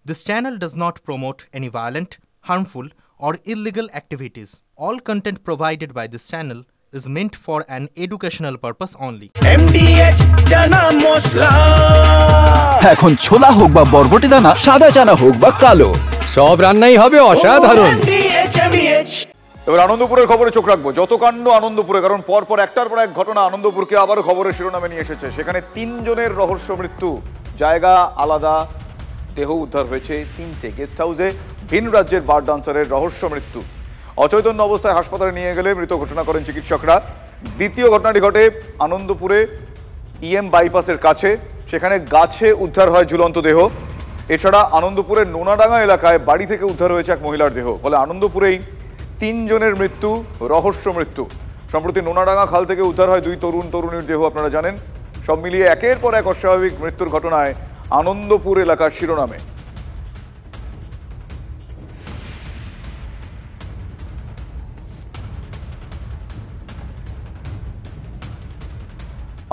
This channel does not promote any violent, harmful, or illegal activities. All content provided by this channel is meant for an educational purpose only. MDH chana masala এখন ছোলা হোক বা বরবটি দানা, সাদা চানা হোক বা কালো, সব রান্নাই হবে অসাধারণ। এবার আনন্দপুরের খবরে চোখ রাখবো। যত কাণ্ড আনন্দপুরে, কারণ পরপর একটার পর এক ঘটনা আনন্দপুরকে আবার খবরের শিরোনামে নিয়ে এসেছে। সেখানে ৩ জনের রহস্য মৃত্যু, জায়গা আলাদা, দেহ উদ্ধার হয়েছে ৩টে। গেস্ট হাউসে ভিন রাজ্যের বার ডান্সারের রহস্য মৃত্যু। অচৈতন্য অবস্থায় হাসপাতালে নিয়ে গেলে মৃত ঘোষণা করেন চিকিৎসকরা। দ্বিতীয় ঘটনাটি ঘটে আনন্দপুরে ইএম বাইপাসের কাছে। সেখানে গাছে উদ্ধার হয় ঝুলন্ত দেহ। এছাড়া আনন্দপুরের নোনাডাঙ্গা এলাকায় বাড়ি থেকে উদ্ধার হয়েছে এক মহিলার দেহ। ফলে আনন্দপুরেই ৩ জনের মৃত্যু, রহস্য মৃত্যু। সম্প্রতি নোনাডাঙ্গা খাল থেকে উদ্ধার হয় 2 তরুণীর দেহ, আপনারা জানেন। সব মিলিয়ে একের পর এক অস্বাভাবিক মৃত্যুর ঘটনায় আনন্দপুর এলাকার শিরোনামে।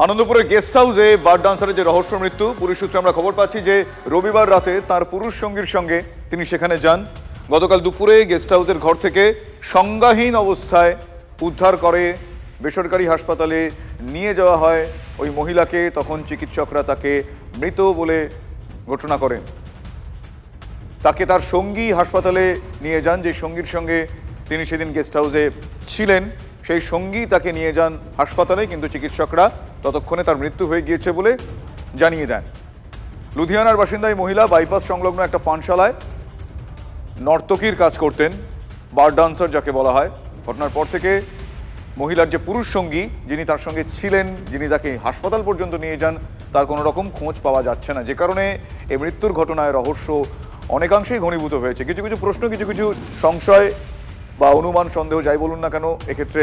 আনন্দপুরের গেস্ট হাউসে বার ডান্সারের যে রহস্য মৃত্যু, পুলিশ সূত্রে আমরা খবর পাচ্ছি যে রবিবার রাতে তার পুরুষ সঙ্গীর সঙ্গে তিনি সেখানে যান। গতকাল দুপুরে গেস্ট হাউসের ঘর থেকে সংজ্ঞাহীন অবস্থায় উদ্ধার করে বেসরকারি হাসপাতালে নিয়ে যাওয়া হয় ওই মহিলাকে। তখন চিকিৎসকরা তাকে মৃত বলে ঘোষণা করেন। তাকে তার সঙ্গী হাসপাতালে নিয়ে যান, যে সঙ্গীর সঙ্গে তিনি সেদিন গেস্ট হাউসে ছিলেন, সেই সঙ্গী তাকে নিয়ে যান হাসপাতালে। কিন্তু চিকিৎসকরা ততক্ষণে তার মৃত্যু হয়ে গিয়েছে বলে জানিয়ে দেন। লুধিয়ানার বাসিন্দা এই মহিলা বাইপাস সংলগ্ন একটা পানশালায় নর্তকীর কাজ করতেন, বার ডান্সার যাকে বলা হয়। ঘটনার পর থেকে মহিলার যে পুরুষ সঙ্গী, যিনি তার সঙ্গে ছিলেন, যিনি তাকে হাসপাতাল পর্যন্ত নিয়ে যান, তার কোনো রকম খোঁজ পাওয়া যাচ্ছে না। যে কারণে এই মৃত্যুর ঘটনায় রহস্য অনেকাংশেই ঘনীভূত হয়েছে। কিছু কিছু প্রশ্ন, কিছু সংশয় বা অনুমান, সন্দেহ যাই বলুন না কেন, এক্ষেত্রে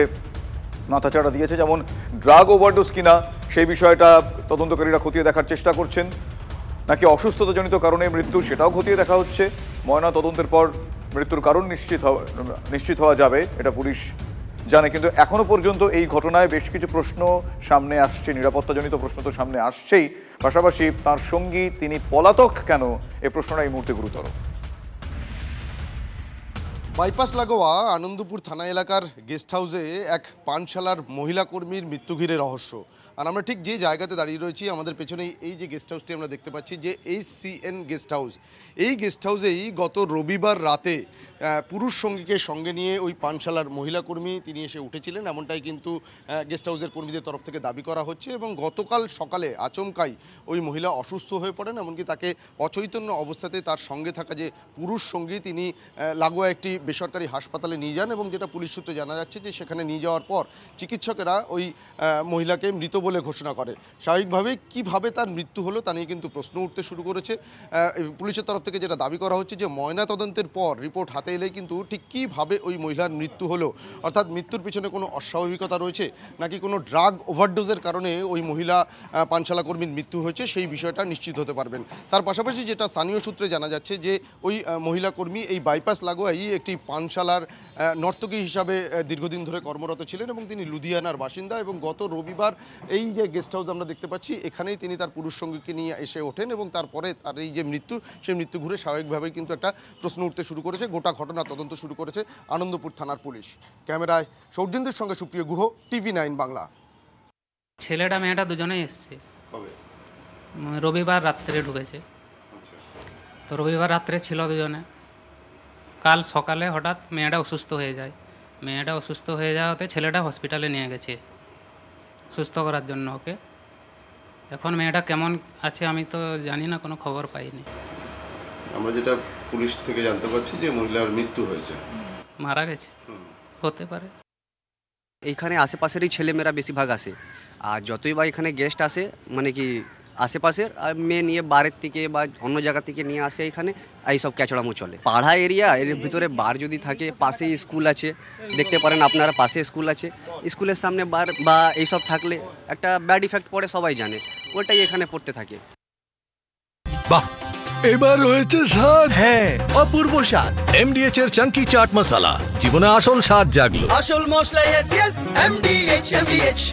মাথাচাড়া দিয়েছে। যেমন ড্রাগ ওভারডোজ কিনা, সেই বিষয়টা তদন্তকারীরা খতিয়ে দেখার চেষ্টা করছেন। নাকি অসুস্থতাজনিত কারণে মৃত্যু, সেটাও খতিয়ে দেখা হচ্ছে। ময়না তদন্তের পর মৃত্যুর কারণ নিশ্চিত হওয়া যাবে, এটা পুলিশ জানে। কিন্তু এখনো পর্যন্ত এই ঘটনায় বেশ কিছু প্রশ্ন সামনে আসছে। নিরাপত্তাজনিত প্রশ্ন তো সামনে আসছেই, পাশাপাশি তার সঙ্গী তিনি পলাতক কেন, এই প্রশ্নটা এই মুহূর্তে গুরুতর। বাইপাস লাগোয়া আনন্দপুর থানা এলাকার গেস্ট হাউসে এক পানশালার মহিলা কর্মীর মৃত্যু ঘিরে রহস্য। আর আমরা ঠিক যে জায়গাতে দাঁড়িয়ে রয়েছি, আমাদের পেছনেই এই যে গেস্ট হাউসটি আমরা দেখতে পাচ্ছি, যে HCN গেস্ট হাউস। এই গেস্ট হাউসেই গত রবিবার রাতে পুরুষ সঙ্গীকে সঙ্গে নিয়ে ওই পানশালার মহিলা কর্মী তিনি এসে উঠেছিলেন, এমনটাই কিন্তু গেস্ট হাউসের কর্মীদের তরফ থেকে দাবি করা হচ্ছে। এবং গতকাল সকালে আচমকাই ওই মহিলা অসুস্থ হয়ে পড়েন, এমনকি তাকে অচৈতন্য অবস্থাতে তার সঙ্গে থাকা যে পুরুষ সঙ্গী তিনি লাগোয়া একটি বেসরকারি হাসপাতালে নিয়ে যান। এবং যেটা পুলিশ সূত্রে জানা যাচ্ছে যে সেখানে নিয়ে যাওয়ার পর চিকিৎসকেরা ওই মহিলাকে মৃত বলে ঘোষণা করে। স্বাভাবিকভাবে কিভাবে তার মৃত্যু হলো তা নিয়ে কিন্তু প্রশ্ন উঠতে শুরু করেছে। পুলিশের তরফ থেকে যেটা দাবি করা হচ্ছে যে ময়না তদন্তের পর রিপোর্ট হাতে এলেই কিন্তু ঠিক কীভাবে ওই মহিলার মৃত্যু হলো, অর্থাৎ মৃত্যুর পিছনে কোনো অস্বাভাবিকতা রয়েছে নাকি কোনো ড্রাগ ওভারডোজের কারণে ওই মহিলা পানশালা কর্মীর মৃত্যু হয়েছে, সেই বিষয়টা নিশ্চিত হতে পারবেন। তার পাশাপাশি যেটা স্থানীয় সূত্রে জানা যাচ্ছে যে ওই মহিলা কর্মী এই বাইপাস লাগোয়াই একটি পানশালার নর্তকী হিসাবে দীর্ঘদিন ধরে কর্মরত ছিলেন এবং তিনি লুধিয়ানার বাসিন্দা। এবং গত রবিবার এই যে গেস্ট হাউস আমরা দেখতে পাচ্ছি, এখানেই তিনি তার পুরুষ সঙ্গীকে নিয়ে এসে ওঠেন এবং তারপরে তার এই যে মৃত্যু, সেই মৃত্যু ঘুরে স্বাভাবিকভাবেই কিন্তু একটা প্রশ্ন উঠতে শুরু করেছে। গোটা ঘটনা তদন্ত শুরু করেছে আনন্দপুর থানার পুলিশ। ক্যামেরায় সৌর্যেন্দ্রের সঙ্গে সুপ্রিয় গুহ, TV9 বাংলা। ছেলেটা মেয়েটা দুজনেই এসছে, রবিবার রাত্রে ঢুকেছে। তো রবিবার রাত্রে ছিল দুজনে। কাল সকালে হঠাৎ মেয়েটা অসুস্থ হয়ে যায়। মেয়েটা অসুস্থ হয়ে যাওয়াতে ছেলেটা হসপিটালে নিয়ে গেছে সুস্থ করার জন্য ওকে। এখন মেয়েটা কেমন আছে আমি তো জানি না, কোনো খবর পাইনি। আমরা যেটা পুলিশ থেকে জানতে পারছি যে মহিলার মৃত্যু হয়েছে, মারা গেছে, হতে পারে। এইখানে আশেপাশেরই ছেলেমেয়েরা বেশিরভাগ আসে, আর যতই বা এখানে গেস্ট আসে, মানে কি আশেপাশের মেয়ে নিয়ে বারের থেকে বা অন্য জায়গা থেকে নিয়ে আসে, এখানে এইসব ক্যাচড়ামো চলে। পাড়া এরিয়া, এর ভিতরে বার যদি থাকে, পাশেই স্কুল আছে, দেখতে পারেন আপনারা, পাশে স্কুল আছে। স্কুলের সামনে বার বা এইসব থাকলে একটা ব্যাড ইফেক্ট পড়ে, সবাই জানে, ওটাই এখানে পড়তে থাকে। বাহ, এবার হয়েছে স্বাদ। হ্যাঁ, অপূর্ব স্বাদ। MDH এর চাঙ্কি চাট মশলা, জীবনে আসল স্বাদ জাগলো। আসল মশলা, yes MDH